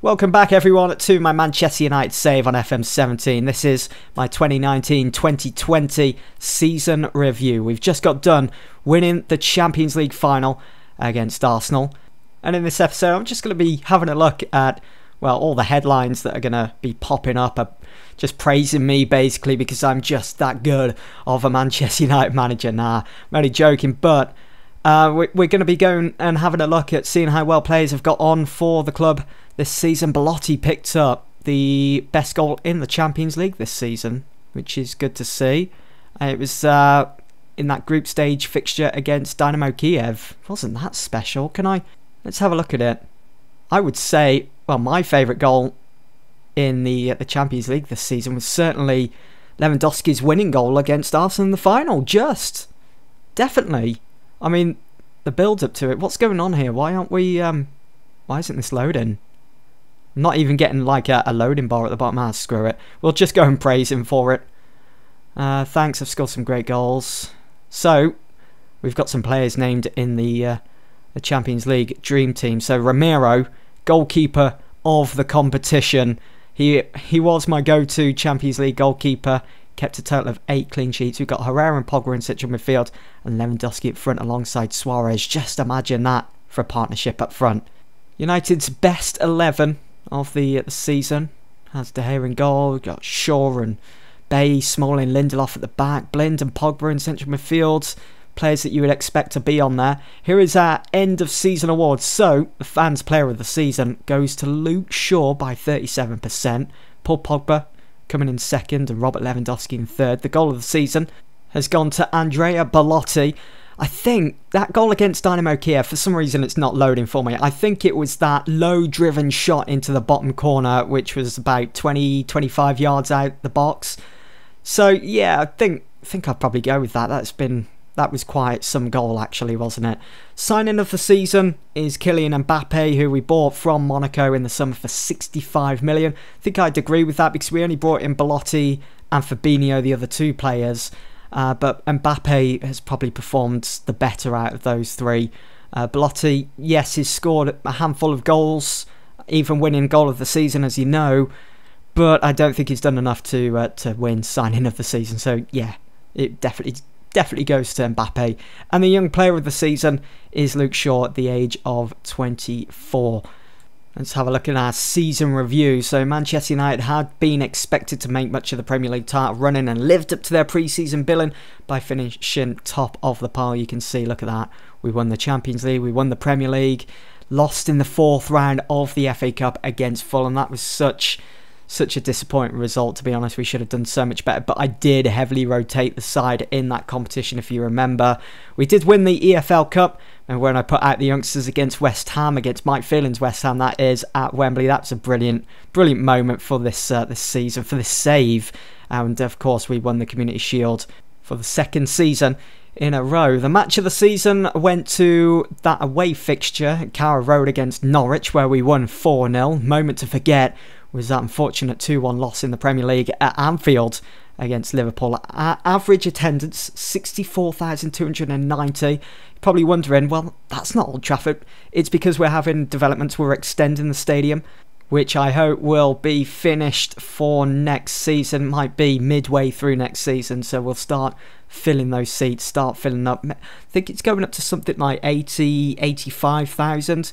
Welcome back everyone to my Manchester United save on FM17. This is my 2019-2020 season review. We've just got done winning the Champions League final against Arsenal. And in this episode I'm just going to be having a look at, well, all the headlines that are going to be popping up are just praising me basically because I'm just that good of a Manchester United manager. Nah, I'm only joking, but we're going to be going and having a look at seeing how well players have got on for the club this season. Belotti picked up the best goal in the Champions League this season, which is good to see. It was in that group stage fixture against Dynamo Kiev. Wasn't that special? Let's have a look at it. I would say, well, my favourite goal in the Champions League this season was certainly Lewandowski's winning goal against Arsenal in the final. Definitely. I mean, the build-up to it. What's going on here? Why aren't we... why isn't this loading? I'm not even getting like a loading bar at the bottom. Screw it. We'll just go and praise him for it. Thanks, I've scored some great goals. So, we've got some players named in the Champions League Dream Team. So, Ramiro, goalkeeper of the competition. He was my go-to Champions League goalkeeper. Kept a total of 8 clean sheets. We've got Herrera and Pogba in central midfield and Lewandowski up front alongside Suarez. Just imagine that for a partnership up front. United's best 11 of the season has De Gea in goal. We've got Shaw and Bay, Smalling, Lindelof at the back, Blind and Pogba in central midfield. Players that you would expect to be on there. Here is our end of season awards. So, the fans' player of the season goes to Luke Shaw by 37%. Paul Pogba coming in second and Robert Lewandowski in third. The goal of the season has gone to Andrea Belotti. I think that goal against Dynamo Kiev, for some reason it's not loading for me. I think it was that low driven shot into the bottom corner, which was about 20-25 yards out the box. So yeah, I think I'd probably go with that. That was quite some goal actually, wasn't it? Signing of the season is Kylian Mbappe, who we bought from Monaco in the summer for 65 million. I think I'd agree with that because we only brought in Belotti and Fabinho, the other two players. But Mbappe has probably performed the better out of those three. Belotti, yes, he's scored a handful of goals, even winning goal of the season, as you know. But I don't think he's done enough to win signing of the season. So yeah, it definitely goes to Mbappe. And the young player of the season is Luke Shaw at the age of 24. Let's have a look at our season review. So Manchester United had been expected to make much of the Premier League title running and lived up to their pre-season billing by finishing top of the pile. You can see, look at that. We won the Champions League, we won the Premier League, lost in the 4th round of the FA Cup against Fulham. That was such a disappointing result, to be honest. We should have done so much better, but I did heavily rotate the side in that competition, if you remember. We did win the EFL Cup, and when I put out the youngsters against West Ham, against Mike Phelan's West Ham, that is, at Wembley. That's a brilliant moment for this season, for this save. And of course, we won the Community Shield for the 2nd season in a row. The match of the season went to that away fixture at Carrow Road against Norwich, where we won 4-0. Moment to forget was that unfortunate 2-1 loss in the Premier League at Anfield against Liverpool. Our average attendance, 64,290. You're probably wondering, well, that's not Old Trafford. It's because we're having developments. We're extending the stadium, which I hope will be finished for next season. Might be midway through next season, so we'll start filling those seats, start filling up. I think it's going up to something like 85,000.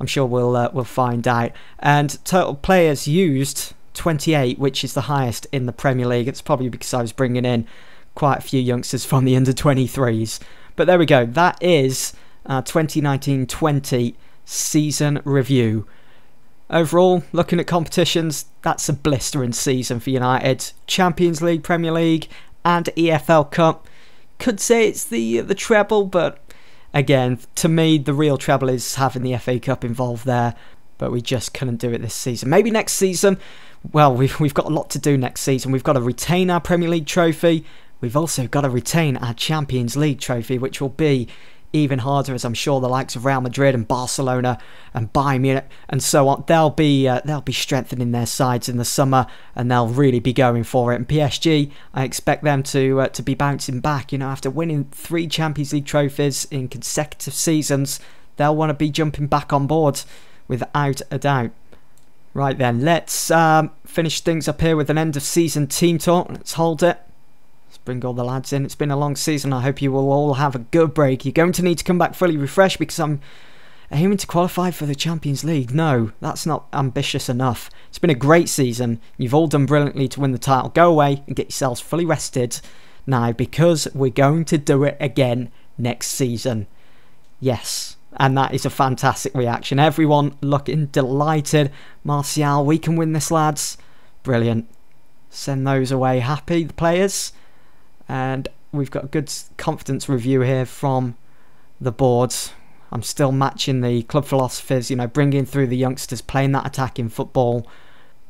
I'm sure we'll find out. And total players used, 28, which is the highest in the Premier League. It's probably because I was bringing in quite a few youngsters from the under-23s. But there we go. That is 2019-20 season review. Overall, looking at competitions, that's a blistering season for United. Champions League, Premier League, and EFL Cup. Could say it's the treble, but again, to me, the real treble is having the FA Cup involved there. But we just couldn't do it this season. Maybe next season. Well, we've got a lot to do next season. We've got to retain our Premier League trophy. We've also got to retain our Champions League trophy, which will be even harder, as I'm sure the likes of Real Madrid and Barcelona and Bayern Munich and so on, they'll be strengthening their sides in the summer, and they'll really be going for it. And PSG, I expect them to be bouncing back. You know, after winning 3 Champions League trophies in consecutive seasons, they'll want to be jumping back on board without a doubt. Right then, let's finish things up here with an end of season team talk. Let's hold it. Let's bring all the lads in. It's been a long season. I hope you will all have a good break. You're going to need to come back fully refreshed because I'm aiming to qualify for the Champions League. No, that's not ambitious enough. It's been a great season. You've all done brilliantly to win the title. Go away and get yourselves fully rested now because we're going to do it again next season. Yes. And that is a fantastic reaction. Everyone looking delighted. Martial, we can win this, lads. Brilliant. Send those away happy, the players. And we've got a good confidence review here from the board. I'm still matching the club philosophies, you know, bringing through the youngsters, playing that attacking football.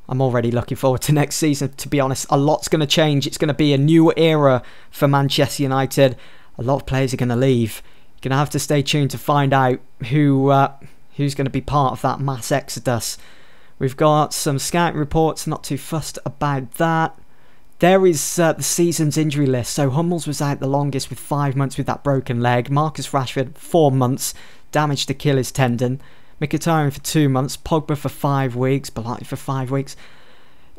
I'm already looking forward to next season, to be honest. A lot's going to change. It's going to be a new era for Manchester United. A lot of players are going to leave. Gonna have to stay tuned to find out who's going to be part of that mass exodus. We've got some scouting reports, not too fussed about that. There is the season's injury list. So Hummels was out the longest with 5 months with that broken leg. Marcus Rashford 4 months, damaged Achilles tendon. Mkhitaryan for 2 months, Pogba for 5 weeks, Belati for 5 weeks.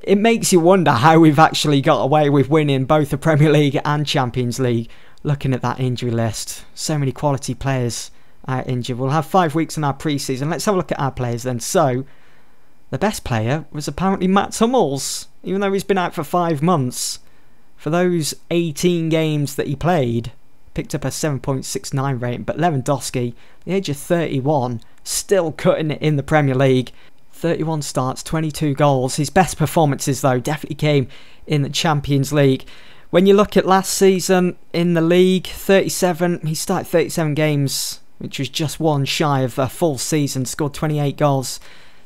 It makes you wonder how we've actually got away with winning both the Premier League and Champions League. Looking at that injury list, so many quality players out injured. We'll have 5 weeks in our pre-season. Let's have a look at our players then. So, the best player was apparently Mats Hummels, even though he's been out for 5 months. For those 18 games that he played, picked up a 7.69 rating. But Lewandowski, the age of 31, still cutting it in the Premier League. 31 starts, 22 goals. His best performances, though, definitely came in the Champions League. When you look at last season in the league, 37, he started 37 games, which was just one shy of a full season, scored 28 goals.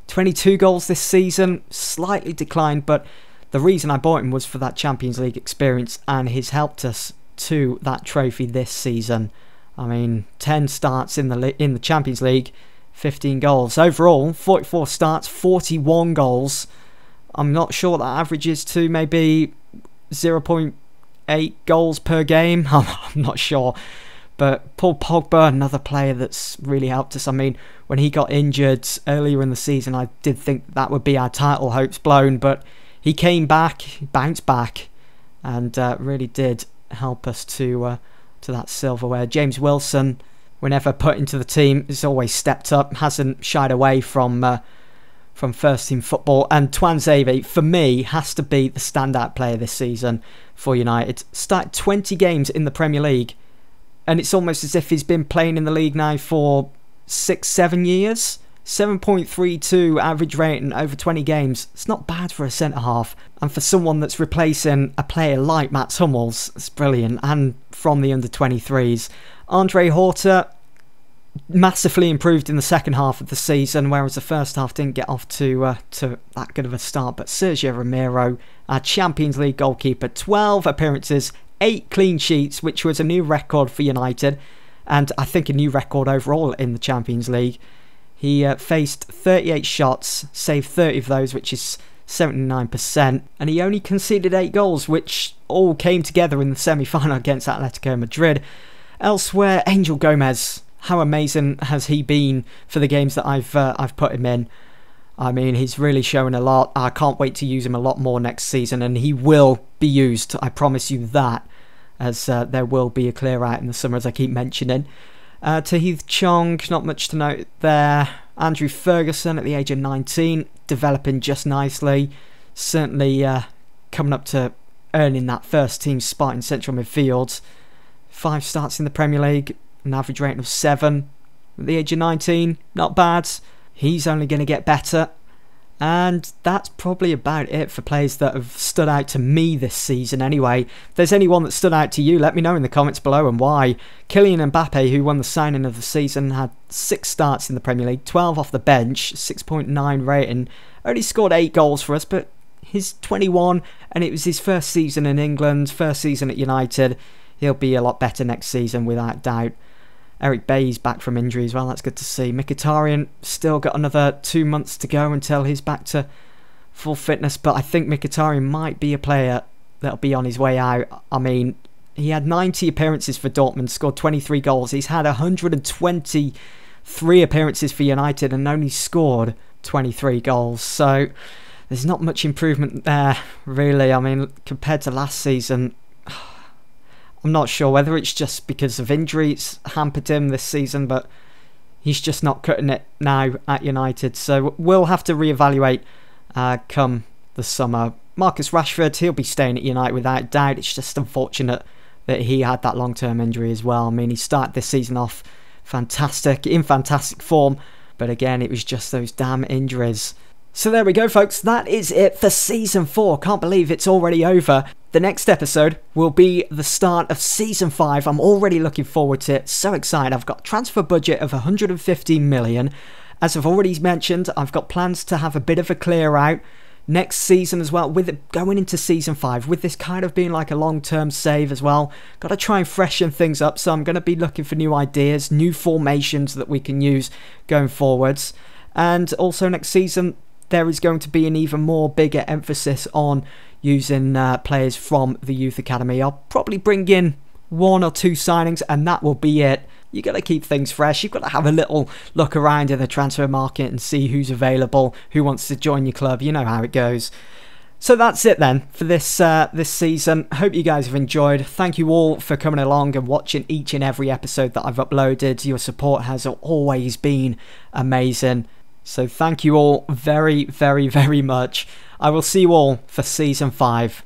22 goals this season, slightly declined, but the reason I bought him was for that Champions League experience, and he's helped us to that trophy this season. I mean, 10 starts in the Champions League, 15 goals. Overall, 44 starts, 41 goals. I'm not sure what that averages to, maybe 0.8 goals per game. I'm not sure. But Paul Pogba, another player that's really helped us. I mean, when he got injured earlier in the season, I did think that would be our title hopes blown. But he came back, bounced back, and really did help us to that silverware. James Wilson, whenever put into the team, has always stepped up, hasn't shied away from first team football. And Tuanzebe, for me, has to be the standout player this season for United. Started 20 games in the Premier League, and it's almost as if he's been playing in the league now for 6-7 years. 7.32 average rating over 20 games. It's not bad for a centre-half, and for someone that's replacing a player like Mats Hummels, it's brilliant. And from the under-23s, Andre Horta massively improved in the second half of the season, whereas the first half didn't get off to that good of a start. But Sergio Romero, our Champions League goalkeeper, 12 appearances, 8 clean sheets, which was a new record for United, and I think a new record overall in the Champions League. He faced 38 shots, saved 30 of those, which is 79%, and he only conceded 8 goals, which all came together in the semi-final against Atletico Madrid. Elsewhere, Angel Gomez, how amazing has he been for the games that I've put him in? I mean, he's really showing a lot. I can't wait to use him a lot more next season, and he will be used, I promise you that, as there will be a clear out in the summer, as I keep mentioning. Tahith Chong, not much to note there. Andrew Ferguson at the age of 19, developing just nicely. Certainly coming up to earning that first team spot in central midfield. 5 starts in the Premier League, an average rating of 7. At the age of 19, not bad. He's only going to get better. And that's probably about it for players that have stood out to me this season anyway. If there's anyone that stood out to you, let me know in the comments below and why. Kylian Mbappe, who won the signing of the season, had 6 starts in the Premier League, 12 off the bench, 6.9 rating. Only scored 8 goals for us, but he's 21 and it was his first season in England, first season at United. He'll be a lot better next season without doubt. Eric Bailly's back from injury as well, that's good to see. Mkhitaryan still got another 2 months to go until he's back to full fitness, but I think Mkhitaryan might be a player that'll be on his way out. I mean, he had 90 appearances for Dortmund, scored 23 goals. He's had 123 3 appearances for United and only scored 23 goals. So there's not much improvement there, really. I mean, compared to last season, I'm not sure whether it's just because of injuries hampered him this season, but he's just not cutting it now at United. So we'll have to reevaluate come the summer. Marcus Rashford, he'll be staying at United without doubt. It's just unfortunate that he had that long-term injury as well. I mean, he started this season off fantastic, in fantastic form, but again, it was just those damn injuries. So there we go, folks. That is it for Season 4. Can't believe it's already over. The next episode will be the start of Season 5. I'm already looking forward to it. So excited. I've got a transfer budget of 115 million. As I've already mentioned, I've got plans to have a bit of a clear out next season as well, with it going into Season 5, with this kind of being like a long-term save as well. Got to try and freshen things up, so I'm going to be looking for new ideas, new formations that we can use going forwards. And also next season, there is going to be an even more bigger emphasis on using players from the youth academy. I'll probably bring in 1 or 2 signings and that will be it. You've got to keep things fresh. You've got to have a little look around in the transfer market and see who's available, who wants to join your club. You know how it goes. So that's it then for this this season. Hope you guys have enjoyed. Thank you all for coming along and watching each and every episode that I've uploaded. Your support has always been amazing. So thank you all very, very, very much. I will see you all for Season 5.